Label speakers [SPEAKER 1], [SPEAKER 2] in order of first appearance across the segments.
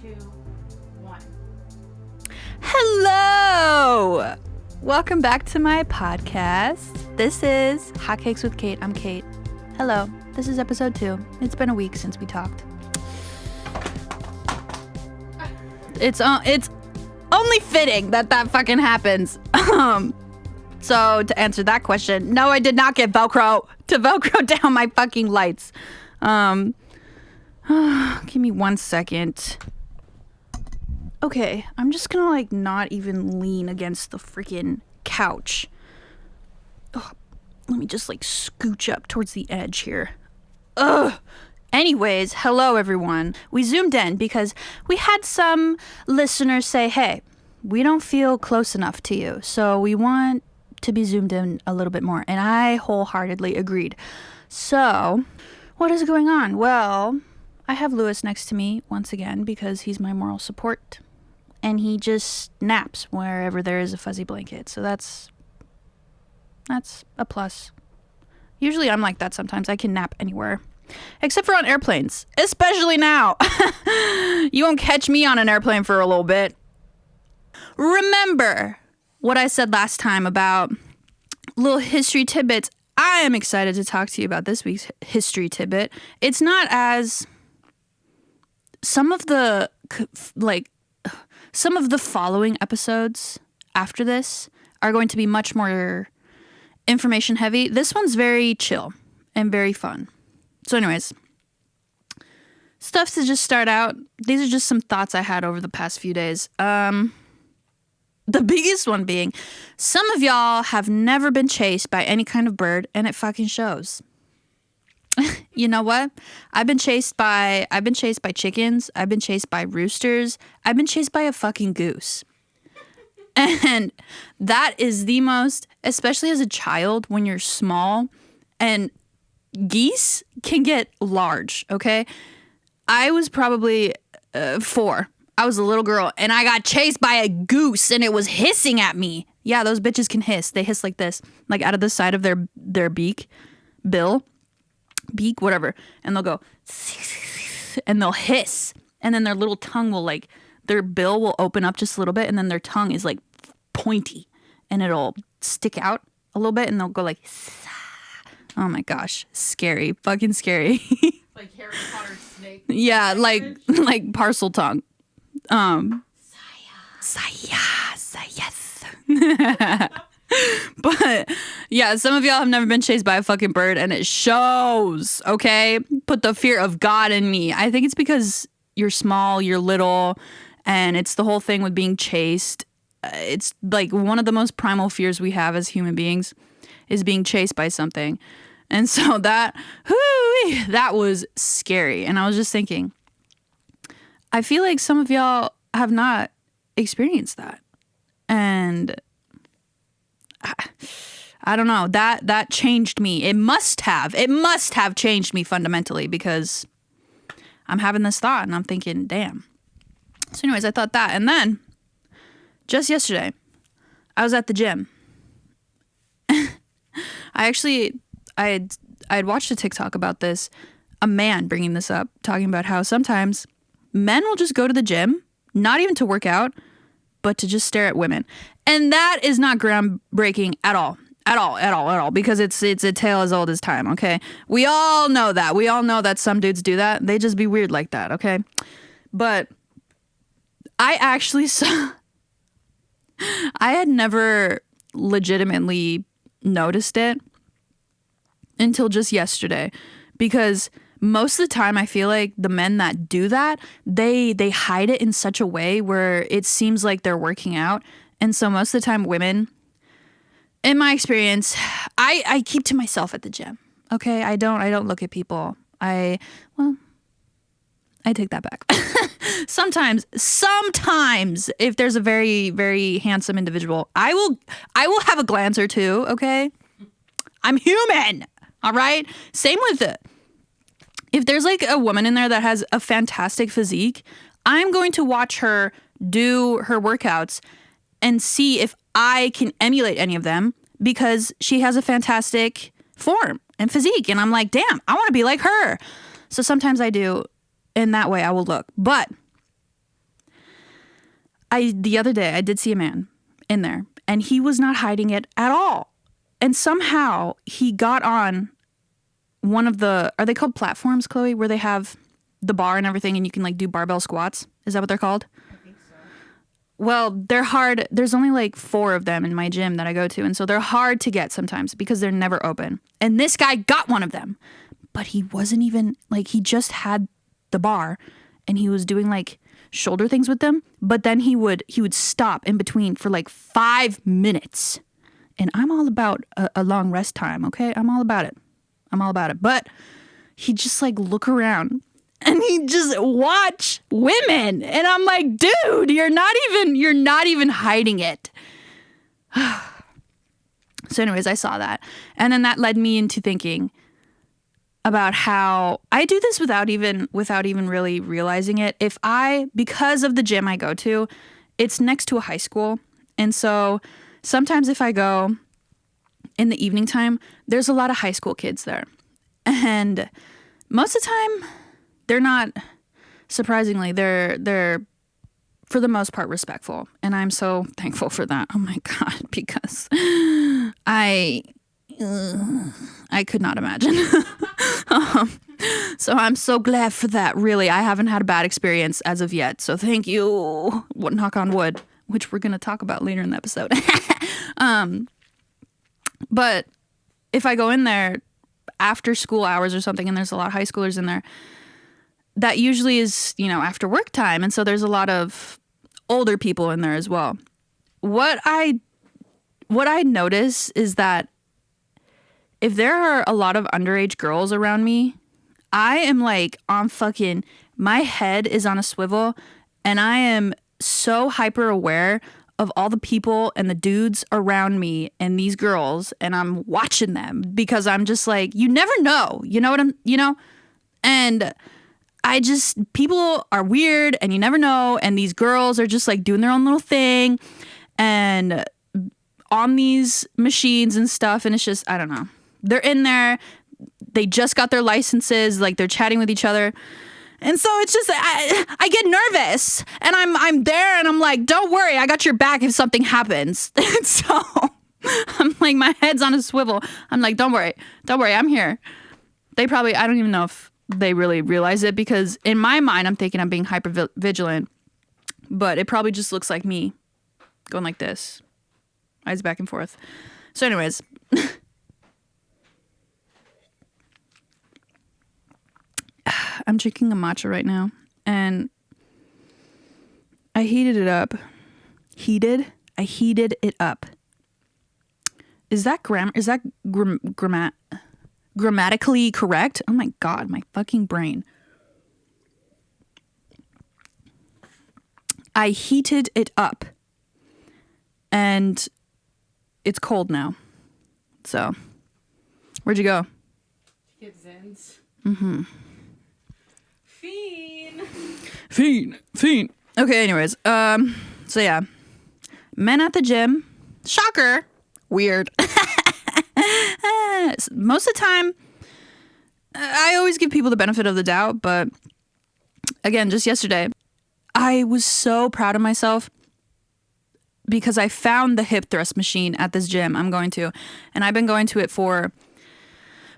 [SPEAKER 1] 2, 1.
[SPEAKER 2] Hello! Welcome back to my podcast. This is Hotcakes with Cate. I'm Cate. Hello. This is episode 2. It's been a week since we talked. It's only fitting that fucking happens. So to answer that question, no, I did not get Velcro to Velcro down my fucking lights. Give me 1 second. Okay, I'm just gonna not even lean against the freaking couch. Ugh, let me just scooch up towards the edge here. Ugh. Anyways, hello everyone. We zoomed in because we had some listeners say, hey, we don't feel close enough to you, so we want to be zoomed in a little bit more. And I wholeheartedly agreed. So, what is going on? Well, I have Lewis next to me once again because he's my moral support. And he just naps wherever there is a fuzzy blanket. So that's a plus. Usually I'm like that sometimes. I can nap anywhere. Except for on airplanes. Especially now. You won't catch me on an airplane for a little bit. Remember what I said last time about little history tidbits. I am excited to talk to you about this week's history tidbit. It's not as... Some of the following episodes after this are going to be much more information heavy. This one's very chill and very fun. So anyways, stuff to just start out. These are just some thoughts I had over the past few days. The biggest one being, some of y'all have never been chased by any kind of bird, and it fucking shows. You know what? I've been chased by chickens. I've been chased by roosters. I've been chased by a fucking goose. And that is the most, especially as a child when you're small, and geese can get large, okay? I was probably 4. I was a little girl and I got chased by a goose and it was hissing at me. Yeah, those bitches can hiss. They hiss like this, out of the side of their beak, whatever, and they'll go and they'll hiss, and then their little tongue will their bill will open up just a little bit, and then their tongue is pointy and it'll stick out a little bit, and they'll go oh my gosh, scary, fucking scary.
[SPEAKER 1] Like Harry Potter snake.
[SPEAKER 2] Yeah, like parcel tongue. Saya, yes. But yeah, some of y'all have never been chased by a fucking bird, and it shows, okay? Put the fear of God in me. I think it's because you're small, you're little, and it's the whole thing with being chased. It's one of the most primal fears we have as human beings is being chased by something. And so that was scary. And I was just thinking, I feel like some of y'all have not experienced that. And I don't know, that changed me. It must have changed me fundamentally, because I'm having this thought and I'm thinking, damn. So anyways, I thought that. And then just yesterday, I was at the gym. I had watched a TikTok about this, a man bringing this up, talking about how sometimes men will just go to the gym, not even to work out, but to just stare at women. And that is not groundbreaking at all, because it's a tale as old as time, okay? We all know that. We all know that some dudes do that. They just be weird like that, okay? But I actually saw... I had never legitimately noticed it until just yesterday, because most of the time I feel like the men that do that, they hide it in such a way where it seems like they're working out. And so most of the time women, in my experience, I keep to myself at the gym. Okay? I don't look at people. I take that back. Sometimes if there's a very, very handsome individual, I will have a glance or two, okay? I'm human. All right? Same with it. If there's a woman in there that has a fantastic physique, I'm going to watch her do her workouts and see if I can emulate any of them, because she has a fantastic form and physique. And I'm like, damn, I want to be like her. So sometimes I do. In that way, I will look. But The other day I did see a man in there, and he was not hiding it at all. And somehow he got on one of the, are they called platforms, Chloe, where they have the bar and everything and you can like do barbell squats? Is that what they're called?
[SPEAKER 1] I think so.
[SPEAKER 2] Well, they're hard. There's only like 4 of them in my gym that I go to. And so they're hard to get sometimes because they're never open. And this guy got one of them, but he wasn't even like, he just had the bar and he was doing like shoulder things with them. But then he would stop in between for like 5 minutes. And I'm all about a long rest time. Okay. I'm all about it. But he'd just like look around and he'd just watch women. And I'm like, dude, you're not even hiding it. So anyways, I saw that. And then that led me into thinking about how I do this without even really realizing it. Because of the gym I go to, it's next to a high school. And so sometimes if I go in the evening time, there's a lot of high school kids there. And most of the time, they're not, surprisingly, they're for the most part respectful. And I'm so thankful for that. Oh my God, because I could not imagine. So I'm so glad for that. Really, I haven't had a bad experience as of yet. So thank you. Knock on wood, which we're going to talk about later in the episode. But if I go in there after school hours or something, and there's a lot of high schoolers in there, that usually is, after work time. And so there's a lot of older people in there as well. What I notice is that if there are a lot of underage girls around me, I am like my head is on a swivel, and I am so hyper aware of all the people and the dudes around me and these girls, and I'm watching them because I'm just like, you never know, and people are weird and you never know, and these girls are just like doing their own little thing and on these machines and stuff, and it's just, I don't know. They're in there, they just got their licenses, like they're chatting with each other. And so it's just, I get nervous, and I'm there, and I'm like, don't worry, I got your back if something happens. And so I'm like, my head's on a swivel. I'm like, don't worry, I'm here. I don't even know if they really realize it, because in my mind, I'm thinking I'm being hyper vigilant, but it probably just looks like me going like this, eyes back and forth. So anyways, I'm drinking a matcha right now, and I heated it up. I heated it up. Is that grammatically correct? Oh my God, my fucking brain. I heated it up, and it's cold now. So, where'd you go?
[SPEAKER 1] Get Zins.
[SPEAKER 2] Mm-hmm. Fiend. Okay, anyways. So yeah. Men at the gym. Shocker. Weird. Most of the time, I always give people the benefit of the doubt, but again, just yesterday, I was so proud of myself because I found the hip thrust machine at this gym I'm going to, and I've been going to it for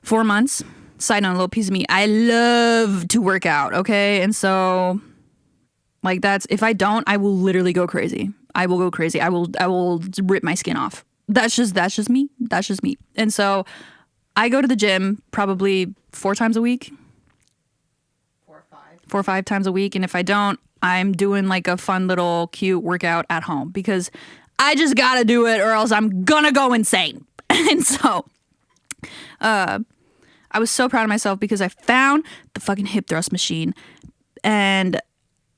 [SPEAKER 2] 4 months. Side note, a little piece of me. I love to work out, okay? And so, like, if I don't, I will literally go crazy. I will go crazy. I will rip my skin off. That's just me. And so, I go to the gym probably 4 times a week.
[SPEAKER 1] 4 or 5.
[SPEAKER 2] 4 or 5 times a week. And if I don't, I'm doing like a fun little cute workout at home because I just gotta do it or else I'm gonna go insane. And so, I was so proud of myself because I found the fucking hip thrust machine, and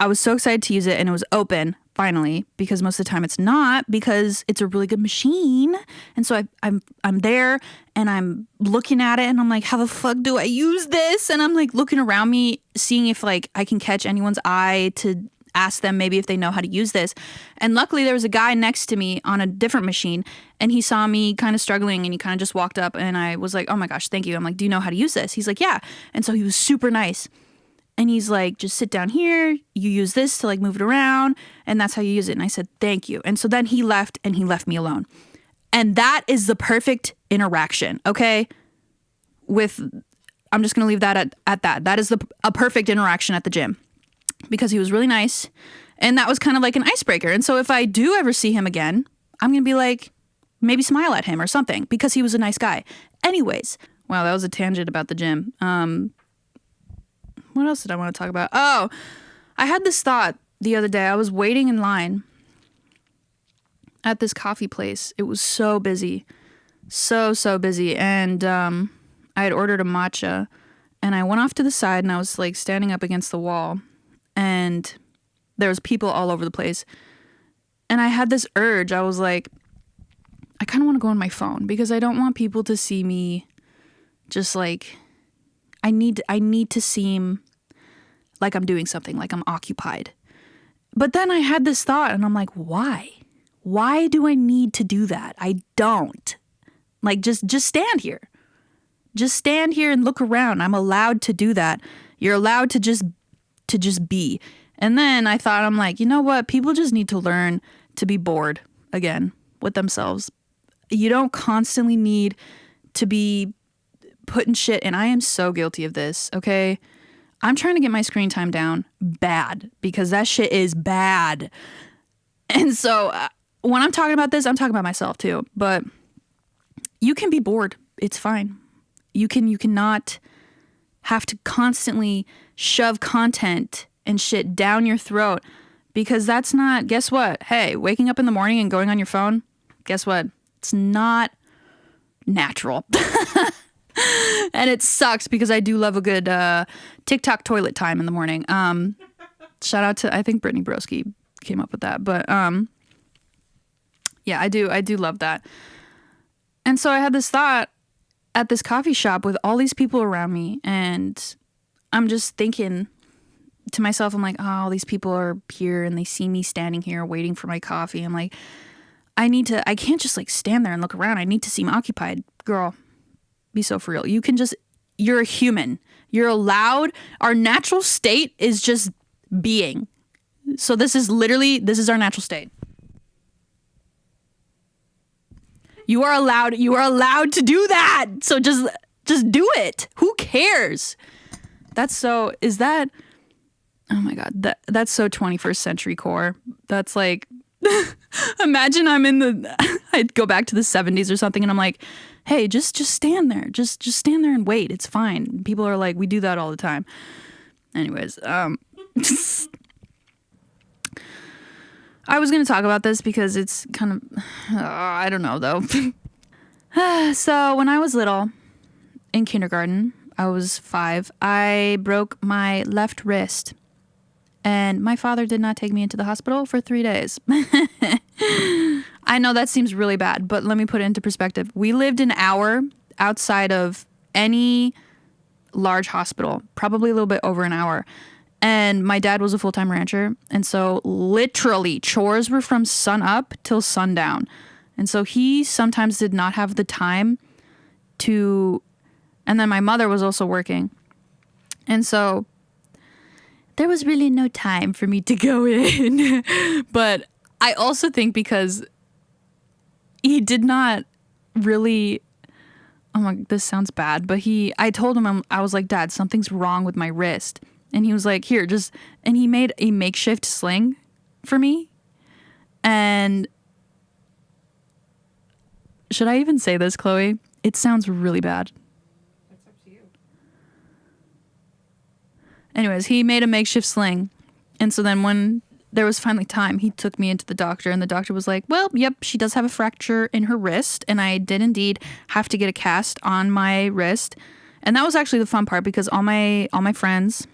[SPEAKER 2] I was so excited to use it, and it was open finally, because most of the time it's not, because it's a really good machine. And so I'm there, and I'm looking at it, and I'm like, how the fuck do I use this? And I'm like looking around me, seeing if like I can catch anyone's eye to ask them maybe if they know how to use this. And luckily there was a guy next to me on a different machine, and he saw me kind of struggling, and he kind of just walked up, and I was like, oh my gosh, thank you. I'm like, do you know how to use this? He's like, yeah. And so he was super nice. And he's like, just sit down here. You use this to like move it around. And that's how you use it. And I said, thank you. And so then he left and he left me alone. And that is the perfect interaction. Okay. I'm just going to leave that at that. That is a perfect interaction at the gym because he was really nice. And that was kind of like an icebreaker. And so if I do ever see him again, I'm going to be like, maybe smile at him or something because he was a nice guy. Anyways, wow, that was a tangent about the gym. What else did I want to talk about? Oh, I had this thought the other day. I was waiting in line at this coffee place. It was so busy. So busy. And I had ordered a matcha and I went off to the side and I was like standing up against the wall and there was people all over the place. And I had this urge. I was like, I kind of want to go on my phone because I don't want people to see me just like, I need to seem like I'm doing something, like I'm occupied. But then I had this thought and I'm like, why? Why do I need to do that? I don't. Like, just stand here. Just stand here and look around. I'm allowed to do that. You're allowed to just be. And then I thought, I'm like, you know what? People just need to learn to be bored again with themselves. You don't constantly need to be putting shit, and I am so guilty of this, okay? I'm trying to get my screen time down bad because that shit is bad. And so when I'm talking about this, I'm talking about myself too, but you can be bored. It's fine. You cannot have to constantly shove content and shit down your throat because that's not, guess what? Hey, waking up in the morning and going on your phone, guess what? It's not natural. And it sucks because I do love a good TikTok toilet time in the morning. Shout out to, I think Brittany Broski came up with that. But yeah, I do love that. And so I had this thought at this coffee shop with all these people around me. And I'm just thinking to myself, I'm like, oh, all these people are here and they see me standing here waiting for my coffee. I'm like, I can't just like stand there and look around. I need to seem occupied. Girl, be so for real. You're a human. You're allowed. Our natural state is just being. So this is our natural state. You are allowed to do that. So just do it. Who cares? Oh my God, that's so 21st century core. That's like, imagine I'd go back to the 70s or something and I'm like, hey, just stand there. Just stand there and wait. It's fine. People are like, we do that all the time. Anyways, I was going to talk about this because it's kind of, I don't know though. So when I was little in kindergarten, I was 5, I broke my left wrist and my father did not take me into the hospital for 3 days. I know that seems really bad, but let me put it into perspective. We lived an hour outside of any large hospital, probably a little bit over an hour. And my dad was a full-time rancher. And so literally chores were from sun up till sundown. And so he sometimes did not have the time to, and then my mother was also working. And so there was really no time for me to go in. But I also think because he did not really, oh my, this sounds bad, but I told him, I was like, Dad, something's wrong with my wrist. And he was like, here, and he made a makeshift sling for me. And should I even say this, Chloe? It sounds really bad.
[SPEAKER 1] That's up to you.
[SPEAKER 2] Anyways, he made a makeshift sling. And so then when there was finally time, he took me into the doctor and the doctor was like, well, yep, she does have a fracture in her wrist. And I did indeed have to get a cast on my wrist. And that was actually the fun part because all my friends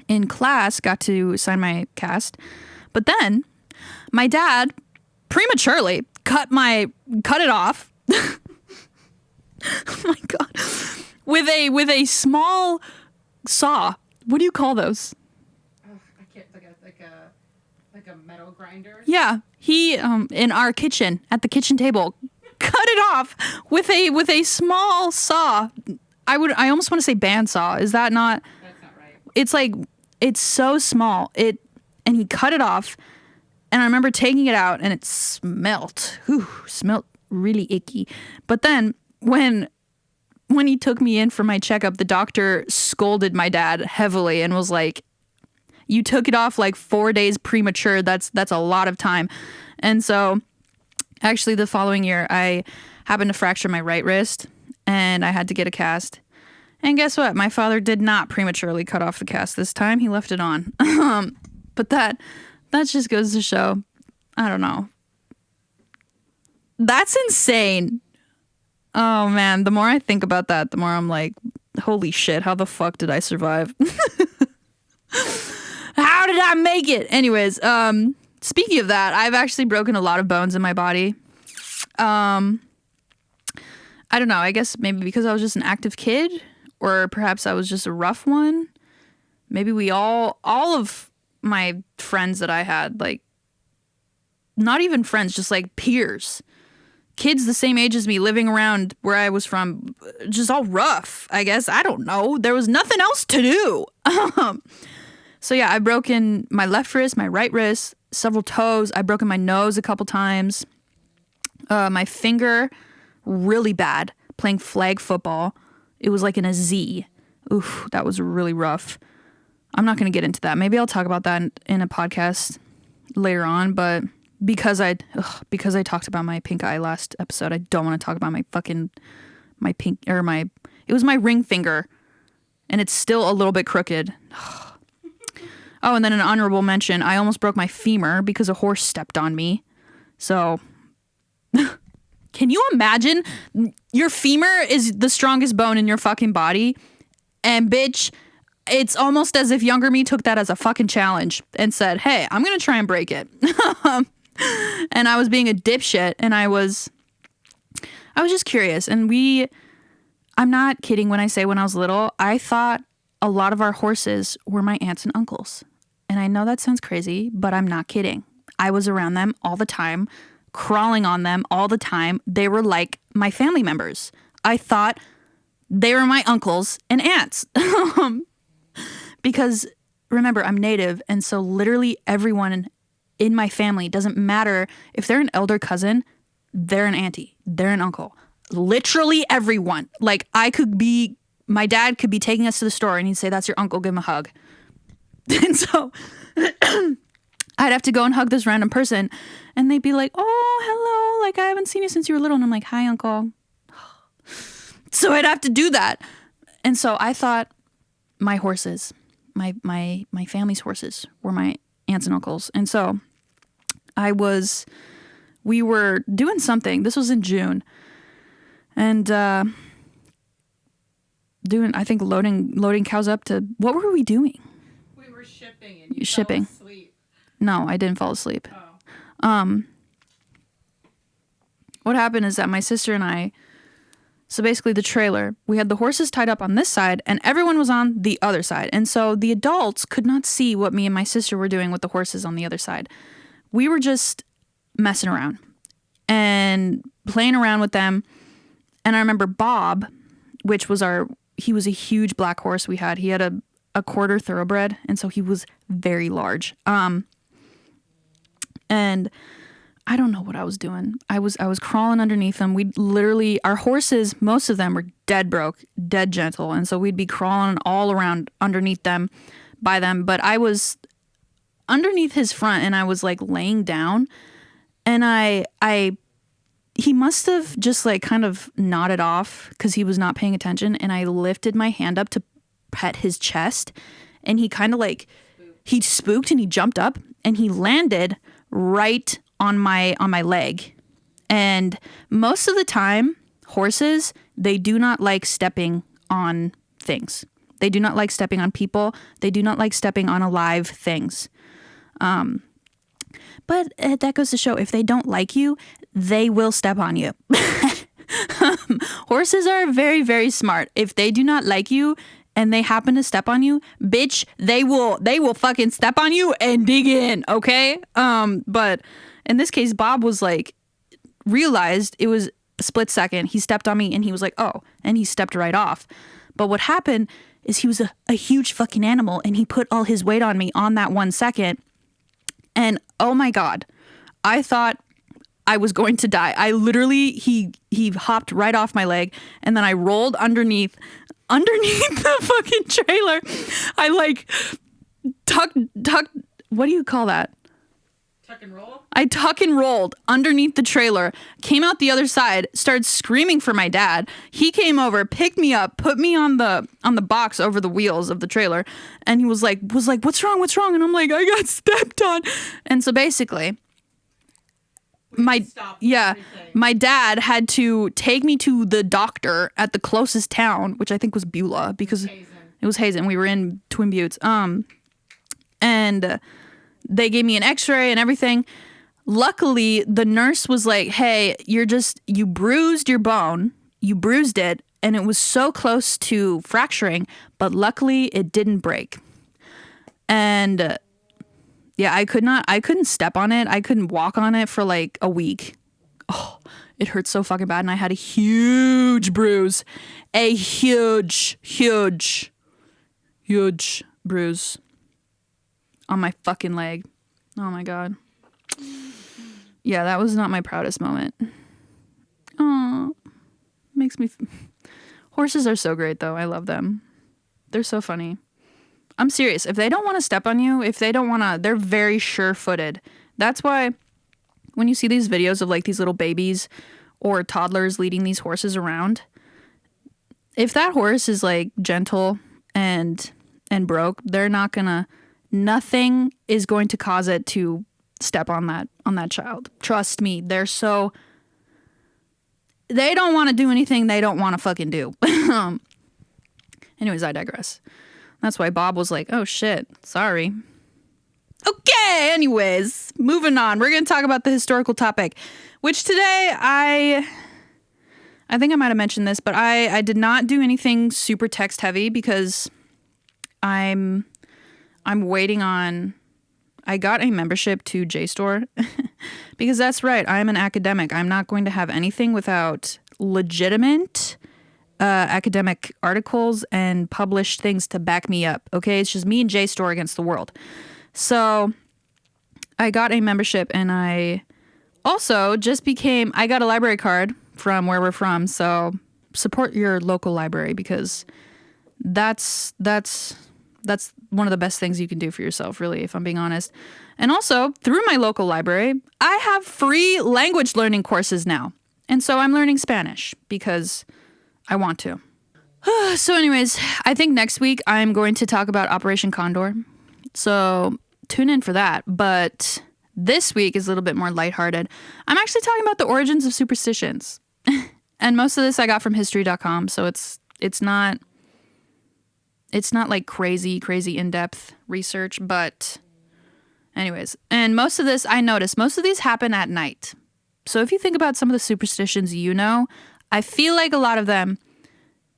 [SPEAKER 2] in class got to sign my cast. But then my dad prematurely cut it off. Oh my God. With a small saw. What do you call those?
[SPEAKER 1] I can't, like a metal grinder.
[SPEAKER 2] Yeah, he in our kitchen at the kitchen table cut it off with a small saw. I almost want to say bandsaw. Is that not?
[SPEAKER 1] That's not right.
[SPEAKER 2] it's so small. And he cut it off. And I remember taking it out and it smelt really icky. But then when he took me in for my checkup, the doctor scolded my dad heavily and was like, you took it off like 4 days premature. That's a lot of time. And so actually the following year, I happened to fracture my right wrist and I had to get a cast. And guess what? My father did not prematurely cut off the cast this time. He left it on. But that just goes to show, I don't know. That's insane. Oh man, the more I think about that, the more I'm like, holy shit, how the fuck did I survive? How did I make it? Anyways, speaking of that, I've actually broken a lot of bones in my body. I don't know, I guess maybe because I was just an active kid, or perhaps I was just a rough one. Maybe we all of my friends that I had, like, not even friends, just like peers, kids the same age as me living around where I was from, just all rough, I guess. I don't know. There was nothing else to do. So yeah, I've broken my left wrist, my right wrist, several toes. I've broken my nose a couple times. My finger, really bad, playing flag football. It was like in a Z. Oof, that was really rough. I'm not going to get into that. Maybe I'll talk about that in a podcast later on, but because I talked about my pink eye last episode, I don't want to talk about my pink, or it was my ring finger, and it's still a little bit crooked. Oh, and then an honorable mention, I almost broke my femur because a horse stepped on me. So, can you imagine? Your femur is the strongest bone in your fucking body, and bitch, it's almost as if younger me took that as a fucking challenge and said, hey, I'm going to try and break it. And I was being a dipshit, and I was just curious. And I'm not kidding when I say when I was little, I thought a lot of our horses were my aunts and uncles. And I know that sounds crazy, but I'm not kidding. I was around them all the time, crawling on them all the time. They were like my family members. I thought they were my uncles and aunts. Because remember, I'm Native, and so literally everyone in my family, doesn't matter if they're an elder cousin, they're an auntie, they're an uncle. Literally everyone. Like, my dad could be taking us to the store and he'd say, that's your uncle, give him a hug. And so I'd have to go and hug this random person, and they'd be like, oh, hello, like, I haven't seen you since you were little. And I'm like, hi, uncle. So I'd have to do that. And so I thought my horses, my family's horses were my aunts and uncles. And so we were doing something. This was in June. And I think loading cows up to, what were we doing?
[SPEAKER 1] We were shipping and you
[SPEAKER 2] shipping.
[SPEAKER 1] fell asleep.
[SPEAKER 2] No, I didn't fall asleep.
[SPEAKER 1] Oh.
[SPEAKER 2] What happened is that my sister and I, so basically the trailer, we had the horses tied up on this side and everyone was on the other side. And so the adults could not see what me and my sister were doing with the horses on the other side. We were just messing around and playing around with them. And I remember Bob, which was he was a huge black horse we had. He had a quarter thoroughbred, and so he was very large. And I don't know what I was doing. I was crawling underneath them. Our horses, most of them were dead broke, dead gentle. And so we'd be crawling all around underneath them, by them. But I was underneath his front and I was like laying down, and he must have just like kind of nodded off because he was not paying attention. And I lifted my hand up to pet his chest, and he kind of like, he spooked and he jumped up and he landed right on my leg. And most of the time, horses, they do not like stepping on things. They do not like stepping on people. They do not like stepping on alive things. But that goes to show, if they don't like you, they will step on you. Horses are very, very smart. If they do not like you and they happen to step on you, bitch, they will fucking step on you and dig in, okay? But in this case, Bob was like, realized it was a split second. He stepped on me and he was like, oh, and he stepped right off. But what happened is he was a huge fucking animal, and he put all his weight on me on that 1 second. And oh my God, I thought I was going to die. I literally, he hopped right off my leg, and then I rolled underneath the fucking trailer. I like tucked, what do you call that?
[SPEAKER 1] Tuck and roll?
[SPEAKER 2] I tuck and rolled underneath the trailer, came out the other side, started screaming for my dad. He came over, picked me up, put me on the box over the wheels of the trailer, and he was like, what's wrong? And I'm like, I got stepped on. And so basically, my dad had to take me to the doctor at the closest town, which I think was Beulah, because it was Hazen. We were in Twin Buttes. And they gave me an x-ray and everything. Luckily, the nurse was like, hey, you bruised your bone. You bruised it, and it was so close to fracturing, but luckily it didn't break. And yeah, I couldn't step on it. I couldn't walk on it for like a week. Oh, it hurt so fucking bad. And I had a huge bruise. A huge bruise on my fucking leg. Oh my God. Yeah, that was not my proudest moment. Oh, makes me... Horses are so great though. I love them. They're so funny. I'm serious. If they don't want to step on you, they're very sure-footed. That's why when you see these videos of like these little babies or toddlers leading these horses around, if that horse is like gentle and broke, nothing is going to cause it to step on that child. Trust me. They don't want to do anything they don't want to fucking do. Anyways, I digress. That's why Bob was like, oh shit, sorry. Okay, anyways, moving on. We're going to talk about the historical topic, which today I think I might have mentioned this, but I did not do anything super text heavy because I'm waiting on, I got a membership to JSTOR because that's right. I'm an academic. I'm not going to have anything without legitimate academic articles and published things to back me up. Okay. It's just me and JSTOR against the world. So I got a membership, and I also just I got a library card from where we're from. So support your local library because that's one of the best things you can do for yourself, really, if I'm being honest. And also, through my local library, I have free language learning courses now. And so I'm learning Spanish because I want to. So anyways, I think next week I'm going to talk about Operation Condor. So tune in for that. But this week is a little bit more lighthearted. I'm actually talking about the origins of superstitions. And most of this I got from history.com. So it's not like crazy in-depth research, but anyways. And most of this, I noticed, most of these happen at night. So if you think about some of the superstitions, I feel like a lot of them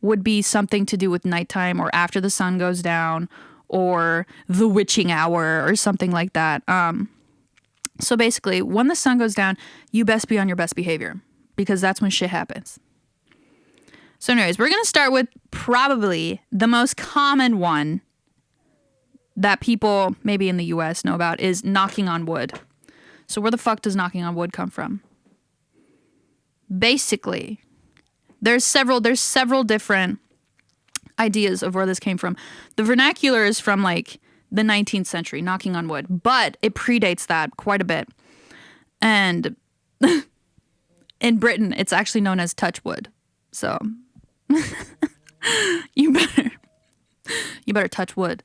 [SPEAKER 2] would be something to do with nighttime or after the sun goes down or the witching hour or something like that. So basically, when the sun goes down, you best be on your best behavior because that's when shit happens. So anyways, we're going to start with probably the most common one that people maybe in the US know about is knocking on wood. So where the fuck does knocking on wood come from? Basically, there's several different ideas of where this came from. The vernacular is from like the 19th century, knocking on wood, but it predates that quite a bit. And in Britain, it's actually known as touch wood. So you better touch wood.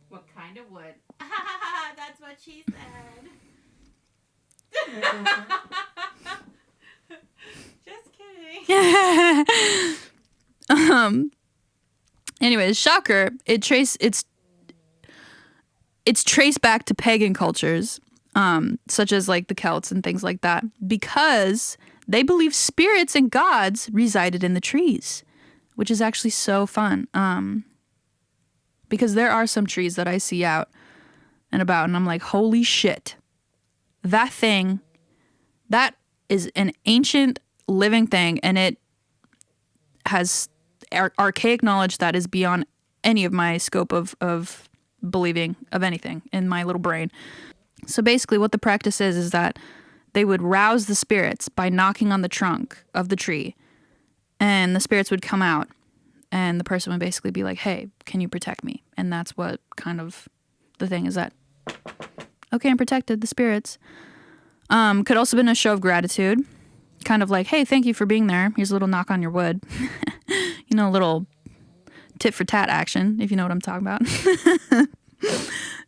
[SPEAKER 1] What kind of wood? That's what she said. Just kidding.
[SPEAKER 2] Anyways, shocker. It's traced back to pagan cultures, such as like the Celts and things like that, because they believe spirits and gods resided in the trees, which is actually so fun. Because there are some trees that I see out and about, and I'm like, holy shit, that is an ancient living thing, and it has archaic knowledge that is beyond any of my scope of believing of anything in my little brain. So basically what the practice is that they would rouse the spirits by knocking on the trunk of the tree, and the spirits would come out, and the person would basically be like, hey, can you protect me? And that's what kind of the thing is that, okay, I'm protected, the spirits. Could also been a show of gratitude, kind of like, hey, thank you for being there. Here's a little knock on your wood. You know, a little tit for tat action, if you know what I'm talking about.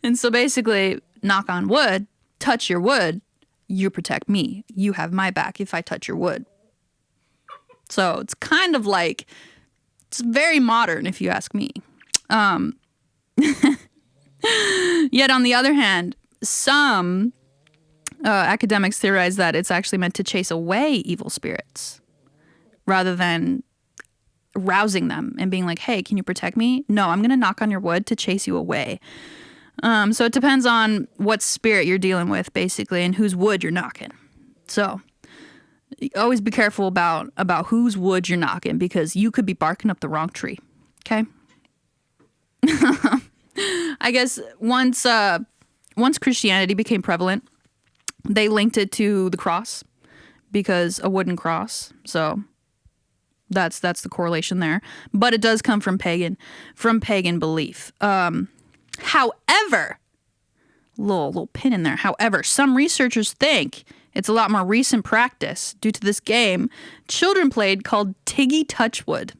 [SPEAKER 2] And so basically, knock on wood, touch your wood, you protect me. You have my back if I touch your wood. So it's kind of like, it's very modern if you ask me. Yet on the other hand, some academics theorize that it's actually meant to chase away evil spirits rather than rousing them and being like, hey, can you protect me? No, I'm going to knock on your wood to chase you away. So it depends on what spirit you're dealing with, basically, and whose wood you're knocking. So always be careful about whose wood you're knocking, because you could be barking up the wrong tree. Okay? I guess once Christianity became prevalent, they linked it to the cross, because a wooden cross. So that's the correlation there. But it does come from pagan belief. However, little pin in there. However, some researchers think it's a lot more recent practice due to this game children played called Tiggy Touchwood.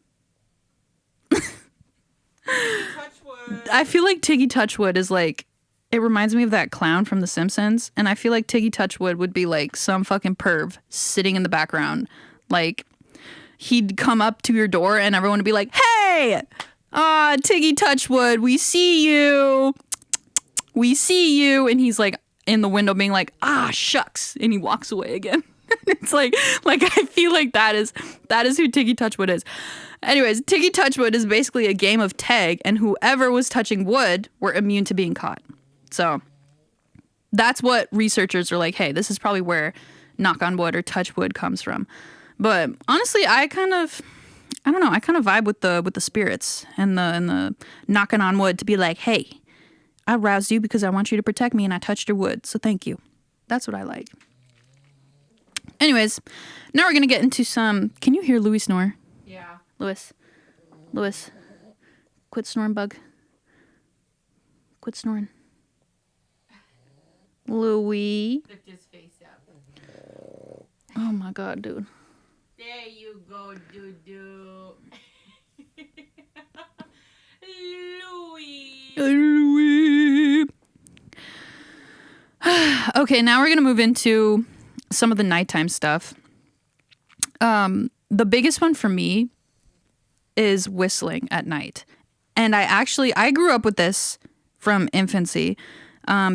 [SPEAKER 2] I feel like Tiggy Touchwood is like, it reminds me of that clown from The Simpsons, and I feel like Tiggy Touchwood would be like some fucking perv sitting in the background. Like, he'd come up to your door and everyone would be like, hey, Tiggy Touchwood, we see you. We see you. And he's like in the window being like, shucks. And he walks away again. It's like I feel like that is who Tiggy Touchwood is. Anyways, Tiggy Touchwood is basically a game of tag, and whoever was touching wood were immune to being caught. So that's what researchers are like, hey, this is probably where knock on wood or touch wood comes from. But honestly, I kind of vibe with the spirits and the knocking on wood to be like, hey, I roused you because I want you to protect me and I touched your wood, so thank you. That's what I like. Anyways, now we're going to get into some... Can you hear Louis snore?
[SPEAKER 1] Yeah.
[SPEAKER 2] Louis, quit snoring, bug. Quit snoring. Louis.
[SPEAKER 1] Lift his face up.
[SPEAKER 2] Oh my god, dude.
[SPEAKER 1] There you go, doo-doo. Louis.
[SPEAKER 2] Okay, now we're going to move into some of the nighttime stuff. The biggest one for me is whistling at night. And I grew up with this from infancy,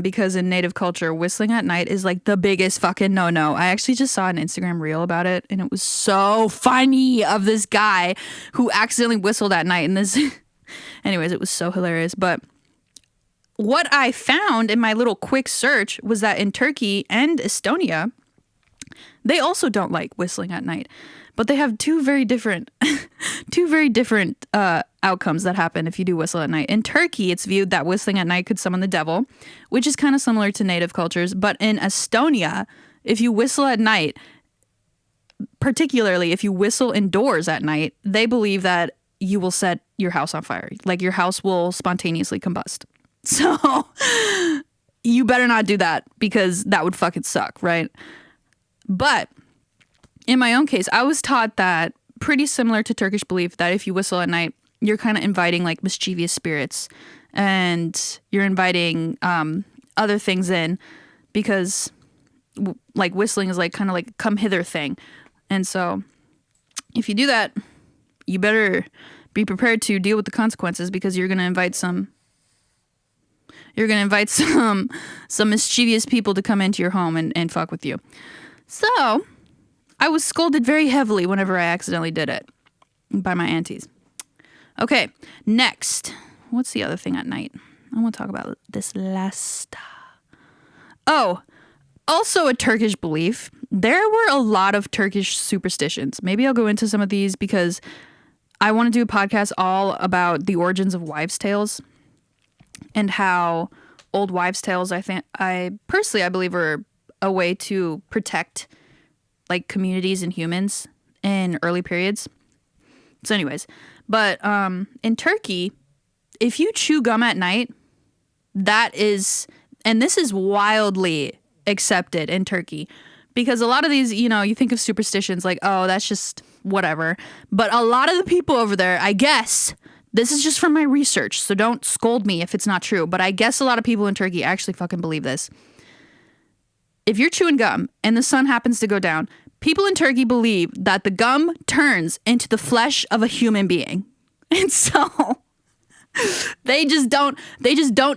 [SPEAKER 2] because in Native culture, whistling at night is like the biggest fucking no-no. I actually just saw an Instagram reel about it, and it was so funny, of this guy who accidentally whistled at night. And this, anyways, it was so hilarious. But what I found in my little quick search was that in Turkey and Estonia, they also don't like whistling at night, but they have two very different outcomes that happen if you do whistle at night. In Turkey, it's viewed that whistling at night could summon the devil, which is kind of similar to native cultures. But in Estonia, if you whistle at night, particularly if you whistle indoors at night, they believe that you will set your house on fire. Like, your house will spontaneously combust. So you better not do that, because that would fucking suck, right? But in my own case, I was taught that, pretty similar to Turkish belief, that if you whistle at night, you're kind of inviting like mischievous spirits, and you're inviting other things in, because like whistling is like kind of like come hither thing. And so if you do that, you better be prepared to deal with the consequences, because you're going to invite some mischievous people to come into your home and fuck with you. So I was scolded very heavily whenever I accidentally did it by my aunties. Okay, next. What's the other thing at night? I want to talk about this last. Oh, also a Turkish belief. There were a lot of Turkish superstitions. Maybe I'll go into some of these, because I want to do a podcast all about the origins of wives' tales and how old wives' tales, I personally believe, are a way to protect like communities and humans in early periods. So anyways, but in Turkey, if you chew gum at night, that is, and this is wildly accepted in Turkey, because a lot of these, you know, you think of superstitions like, oh, that's just whatever. But a lot of the people over there, I guess, this is just from my research, so don't scold me if it's not true, but I guess a lot of people in Turkey actually fucking believe this. If you're chewing gum and the sun happens to go down, people in Turkey believe that the gum turns into the flesh of a human being. And so they just don't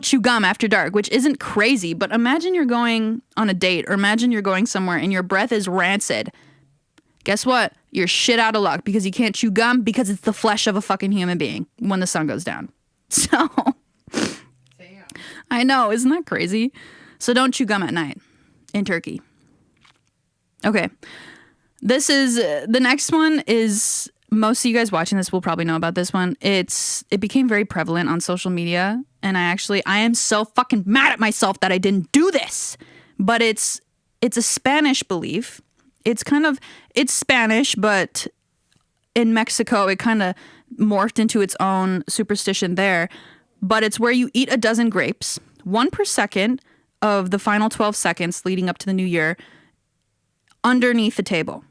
[SPEAKER 2] chew gum after dark, which isn't crazy, but imagine you're going on a date or imagine you're going somewhere and your breath is rancid. Guess what? You're shit out of luck because you can't chew gum because it's the flesh of a fucking human being when the sun goes down. So
[SPEAKER 1] Damn.
[SPEAKER 2] I know, isn't that crazy? So don't chew gum at night in Turkey. Okay. This is the next one is, most of you guys watching this will probably know about this one. It became very prevalent on social media, and I am so fucking mad at myself that I didn't do this. But it's a Spanish belief. It's Spanish, but in Mexico it kind of morphed into its own superstition there. But it's where you eat a dozen grapes, 1 per second of the final 12 seconds leading up to the new year, underneath the table.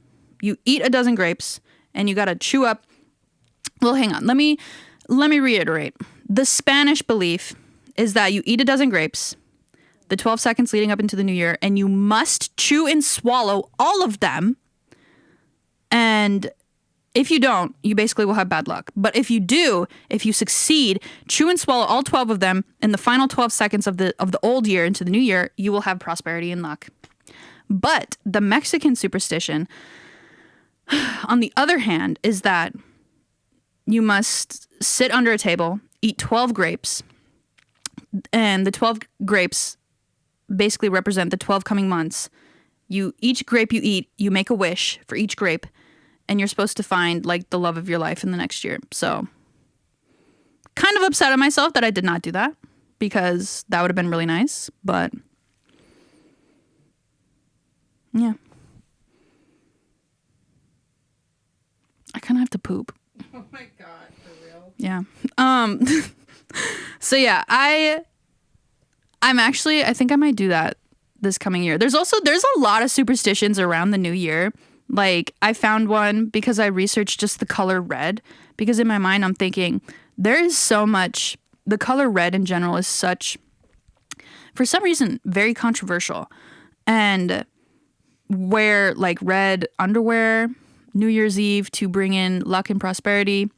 [SPEAKER 2] You eat a dozen grapes and you got to chew up. Well, hang on. Let me reiterate. The Spanish belief is that you eat a dozen grapes, the 12 seconds leading up into the new year, and you must chew and swallow all of them. And if you don't, you basically will have bad luck. But if you do, if you succeed, chew and swallow all 12 of them in the final 12 seconds of the old year into the new year, you will have prosperity and luck. But the Mexican superstition, on the other hand, is that you must sit under a table, eat 12 grapes, and the 12 grapes basically represent the 12 coming months. Each grape you eat, you make a wish for each grape, and you're supposed to find like the love of your life in the next year. So kind of upset at myself that I did not do that, because that would have been really nice, but yeah. I kind of have to poop.
[SPEAKER 1] Oh my god, for real?
[SPEAKER 2] Yeah. So yeah, I think I might do that this coming year. There's a lot of superstitions around the new year. Like, I found one because I researched just the color red, because in my mind I'm thinking there is so much, the color red in general is such, for some reason, very controversial. And wear like red underwear New Year's Eve to bring in luck and prosperity.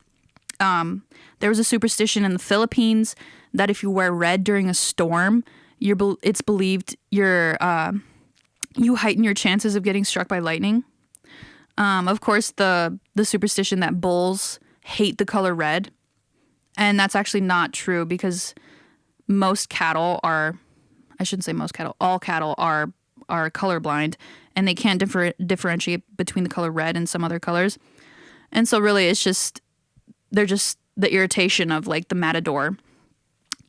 [SPEAKER 2] There was a superstition in the Philippines that if you wear red during a storm, it's believed you heighten your chances of getting struck by lightning. Of course, the superstition that bulls hate the color red, and that's actually not true, because most cattle are, I shouldn't say most cattle, all cattle are colorblind, and they can't differentiate between the color red and some other colors. And so really they're just the irritation of like the matador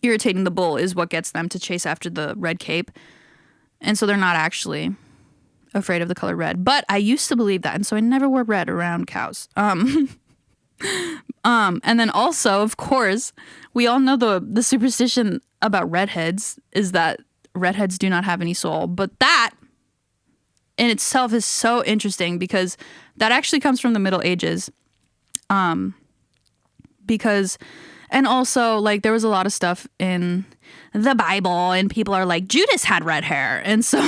[SPEAKER 2] irritating the bull is what gets them to chase after the red cape. And so they're not actually afraid of the color red. But I used to believe that, and so I never wore red around cows. And then also, of course, we all know the superstition about redheads is that redheads do not have any soul. But that in itself is so interesting, because that actually comes from the Middle Ages. And also, like, there was a lot of stuff in the Bible, and people are like, Judas had red hair. And so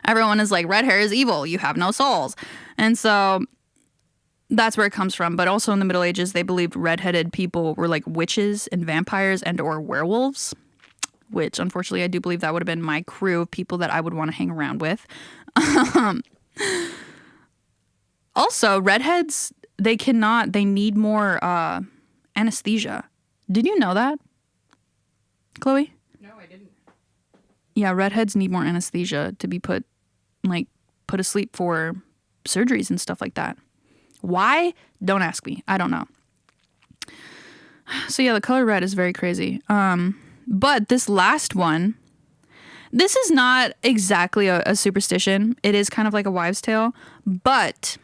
[SPEAKER 2] everyone is like, red hair is evil. You have no souls. And so that's where it comes from. But also in the Middle Ages, they believed redheaded people were like witches and vampires and or werewolves, which unfortunately I do believe that would have been my crew of people that I would want to hang around with. Also, redheads, they need more anesthesia. Did you know that, Chloe?
[SPEAKER 1] No, I didn't.
[SPEAKER 2] Yeah, redheads need more anesthesia to be put asleep for surgeries and stuff like that. Why? Don't ask me. I don't know. So yeah, the color red is very crazy. But this last one, this is not exactly a superstition. It is kind of like a wives' tale, but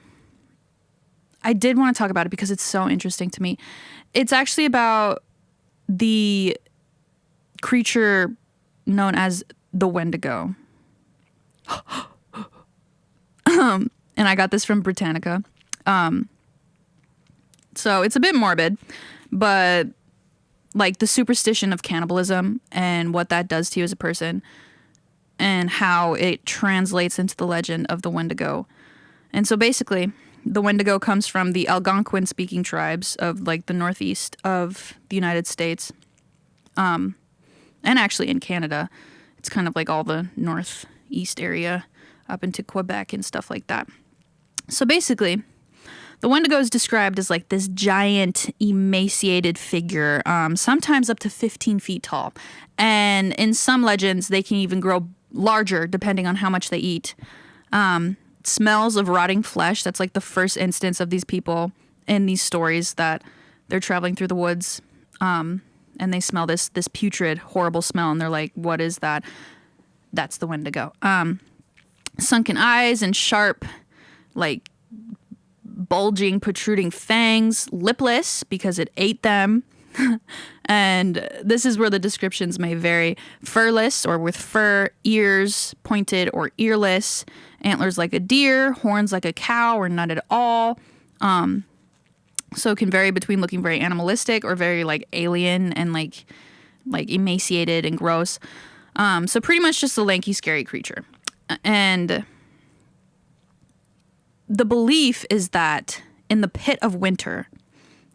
[SPEAKER 2] I did want to talk about it because it's so interesting to me. It's actually about the creature known as the Wendigo. And I got this from Britannica. So it's a bit morbid, but like the superstition of cannibalism and what that does to you as a person and how it translates into the legend of the Wendigo. And so basically, the Wendigo comes from the Algonquin-speaking tribes of like the northeast of the United States, and actually in Canada. It's kind of like all the northeast area up into Quebec and stuff like that. So basically, the Wendigo is described as like this giant, emaciated figure, sometimes up to 15 feet tall. And in some legends, they can even grow larger depending on how much they eat. Smells of rotting flesh. That's like the first instance of these people in these stories that they're traveling through the woods, and they smell this putrid, horrible smell, and they're like, "What is that?" That's the Wendigo. Sunken eyes and sharp, like bulging, protruding fangs, lipless because it ate them. And this is where the descriptions may vary. Furless or with fur, ears pointed or earless, antlers like a deer, horns like a cow or none at all. So it can vary between looking very animalistic or very like alien and like emaciated and gross. So pretty much just a lanky, scary creature. And the belief is that in the pit of winter,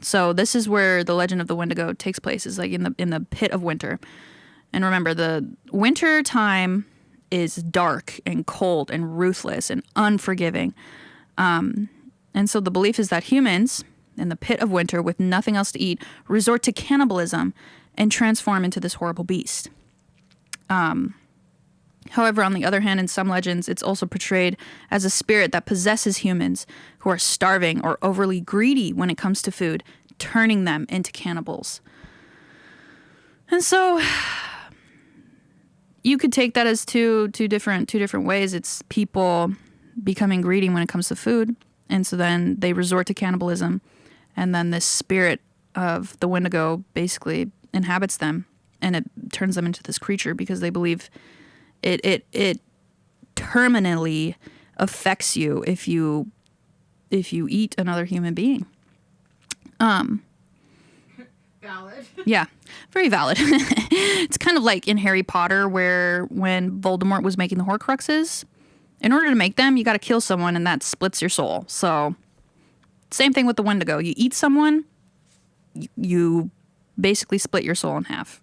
[SPEAKER 2] so this is where the legend of the Wendigo takes place, is like in the pit of winter. And remember, the winter time is dark and cold and ruthless and unforgiving. And so the belief is that humans in the pit of winter with nothing else to eat resort to cannibalism and transform into this horrible beast. However, on the other hand, in some legends, it's also portrayed as a spirit that possesses humans who are starving or overly greedy when it comes to food, turning them into cannibals. And so you could take that as two different ways. It's people becoming greedy when it comes to food, and so then they resort to cannibalism, and then this spirit of the Wendigo basically inhabits them, and it turns them into this creature because they believe it terminally affects you if you eat another human being.
[SPEAKER 1] Valid.
[SPEAKER 2] Yeah, very valid. It's kind of like in Harry Potter where when Voldemort was making the Horcruxes, in order to make them, you got to kill someone and that splits your soul. So same thing with the Wendigo. You eat someone, you basically split your soul in half.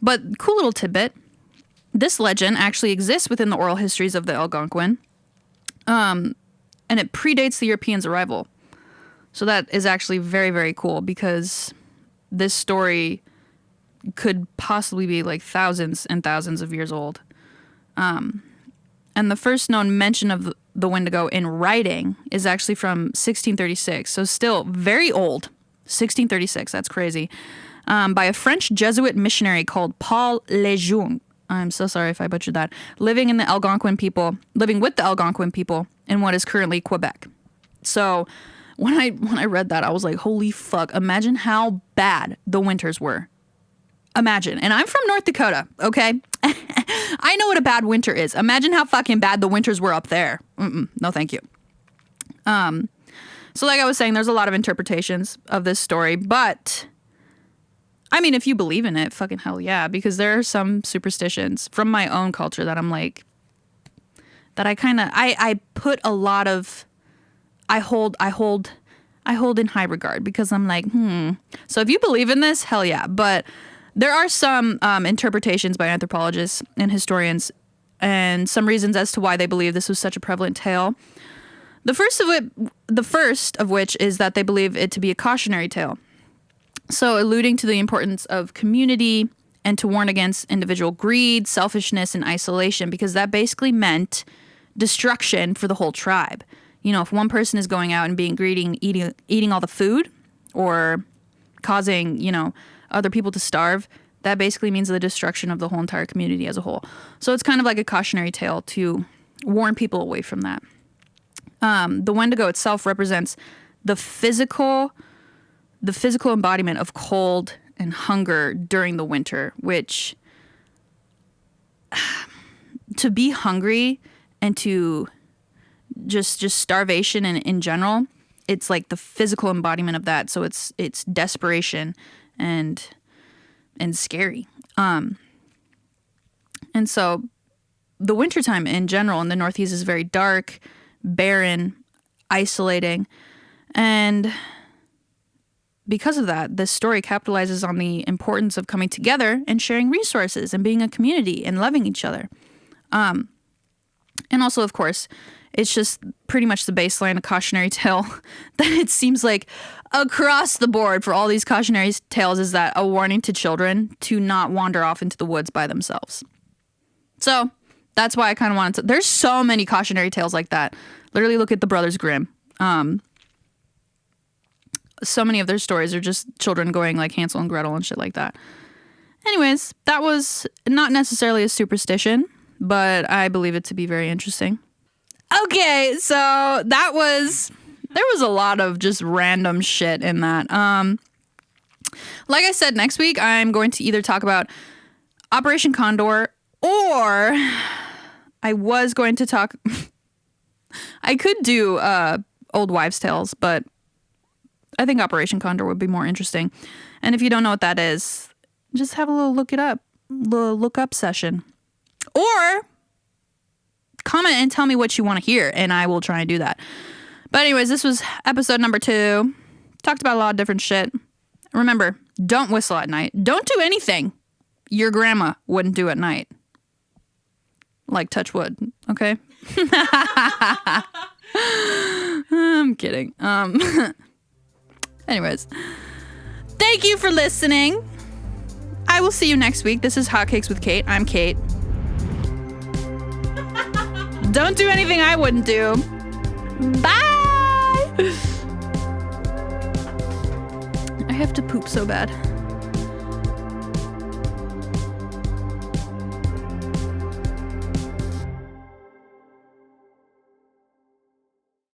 [SPEAKER 2] But cool little tidbit, this legend actually exists within the oral histories of the Algonquin, and it predates the Europeans' arrival. So that is actually very, very cool because this story could possibly be like thousands and thousands of years old. And the first known mention of the Wendigo in writing is actually from 1636, so still very old. 1636, that's crazy. By a French Jesuit missionary called Paul Lejeune. I'm so sorry if I butchered that. Living with the Algonquin people in what is currently Quebec. So when I read that, I was like, holy fuck, imagine how bad the winters were. Imagine. And I'm from North Dakota, okay? I know what a bad winter is. Imagine how fucking bad the winters were up there. No, thank you. So like I was saying, there's a lot of interpretations of this story, but I mean, if you believe in it, fucking hell yeah, because there are some superstitions from my own culture that I'm like, that I put a lot of, I hold in high regard because I'm like, So if you believe in this, hell yeah. But there are some interpretations by anthropologists and historians and some reasons as to why they believe this was such a prevalent tale. The first of which is that they believe it to be a cautionary tale. So alluding to the importance of community and to warn against individual greed, selfishness, and isolation, because that basically meant destruction for the whole tribe. You know, if one person is going out and being greedy and eating all the food, or causing, other people to starve, that basically means the destruction of the whole entire community as a whole. So it's kind of like a cautionary tale to warn people away from that. The Wendigo itself represents the physical embodiment of cold and hunger during the winter, which to be hungry and to just starvation in general, it's like the physical embodiment of that. So it's desperation and scary. And so the wintertime in general in the Northeast is very dark, barren, isolating. And because of that, this story capitalizes on the importance of coming together and sharing resources and being a community and loving each other. And also, of course, it's just pretty much the baseline, a cautionary tale that it seems like across the board for all these cautionary tales is that a warning to children to not wander off into the woods by themselves. So that's why I kind of wanted to. There's so many cautionary tales like that. Literally look at the Brothers Grimm. So many of their stories are just children going like Hansel and Gretel and shit like that. Anyways, that was not necessarily a superstition, but I believe it to be very interesting. Okay, so there was a lot of just random shit in that. Like I said, next week I'm going to either talk about Operation Condor, or I was going to talk. I could do old wives' tales, but I think Operation Condor would be more interesting. And if you don't know what that is, just have a little look up session, or comment and tell me what you want to hear, and I will try and do that. But anyways, this was episode number 2. Talked about a lot of different shit. Remember, don't whistle at night. Don't do anything your grandma wouldn't do at night. Like touch wood, okay? I'm kidding. Anyways, thank you for listening. I will see you next week. This is Hotcakes with Cate. I'm Cate. Don't do anything I wouldn't do. Bye! I have to poop so bad.